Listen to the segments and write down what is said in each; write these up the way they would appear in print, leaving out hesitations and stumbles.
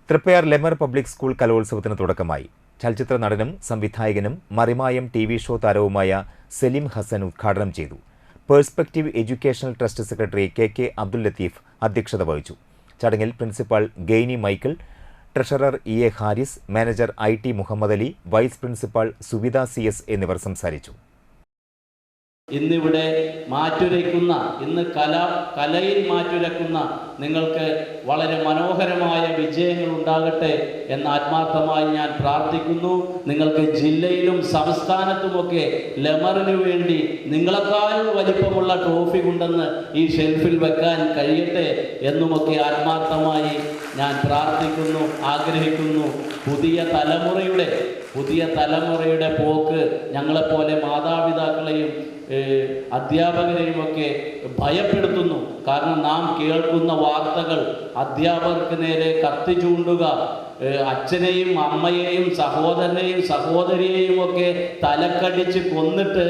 Triprayar lemur public school കലോത്സവത്തിന് തുടക്കമായി. ചലച്ചിത്ര നടനും സംവിധായകനും മറിമായം ടി.വി. ഷോ താരവുമായ സലീം ഹസൻ ഉദ്ഘാടനം ചെയ്തു. Perspective educational trust secretary K. Abdul Latheef അധ്യക്ഷത വഹിച്ചു. ചടങ്ങിൽ principal Gainy Michael, treasurer A. Haris, manager T. Muhammad Ali, vice principal Suvitha CS എന്നിവർ സംസാരിച്ചു. ഇന്നിവിടെ മാറ്റുരയ്ക്കുന്ന, ഇന്ന് കലയിൽ മാറ്റുരക്കുന്ന നിങ്ങൾക്ക് വളരെ മനോഹരമായ വിജയങ്ങൾ ഉണ്ടാകട്ടെ എന്ന് ആത്മാർത്ഥമായി ഞാൻ പ്രാർത്ഥിക്കുന്നു. നിങ്ങൾക്ക് ജില്ലയിലും സംസ്ഥാനത്തുമൊക്കെ ലെമറിന് വേണ്ടി നിങ്ങളെക്കാൾ വലിപ്പമുള്ള ട്രോഫി കൊണ്ടെന്ന് ഈ ഷെൽഫിൽ വെക്കാൻ കഴിയട്ടെ എന്നുമൊക്കെ ആത്മാർത്ഥമായി ഞാൻ പ്രാർത്ഥിക്കുന്നു, ആഗ്രഹിക്കുന്നു. പുതിയ തലമുറയുടെ പോക്ക് ഞങ്ങളെപ്പോലെ മാതാപിതാക്കളെയും അധ്യാപകരെയുമൊക്കെ ഭയപ്പെടുത്തുന്നു. കാരണം നാം കേൾക്കുന്ന വാർത്തകൾ അധ്യാപകർക്ക് നേരെ കത്തി ചൂണ്ടുക, അച്ഛനെയും അമ്മയെയും സഹോദരനെയും സഹോദരിയെയും ഒക്കെ തലക്കടിച്ച് കൊന്നിട്ട്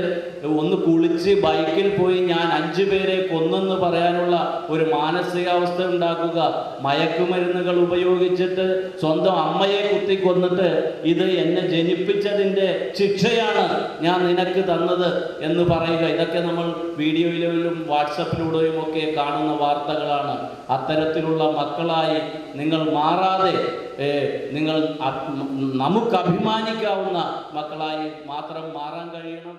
ഒന്ന് കുളിച്ച് ബൈക്കിൽ പോയി ഞാൻ 5 പേരെ കൊന്നെന്ന് പറയാനുള്ള ഒരു മാനസികാവസ്ഥ ഉണ്ടാക്കുക, മയക്കുമരുന്നുകൾ ഉപയോഗിച്ചിട്ട് സ്വന്തം അമ്മയെ കുത്തി കൊന്നിട്ട് ഇത് എന്നെ ജനിപ്പിച്ചതിൻ്റെ ശിക്ഷയാണ് ഞാൻ നിനക്ക് തന്നത് എന്ന് പറയുക. ഇതൊക്കെ നമ്മൾ വീഡിയോയിലും വാട്സപ്പിലൂടെയും ഒക്കെ കാണുന്ന വാർത്തകളാണ്. അത്തരത്തിലുള്ള മക്കളായി നിങ്ങൾ മാറാതെ നിങ്ങൾ നമുക്ക് അഭിമാനിക്കാവുന്ന മക്കളായി മാത്രം മാറാൻ കഴിയണം.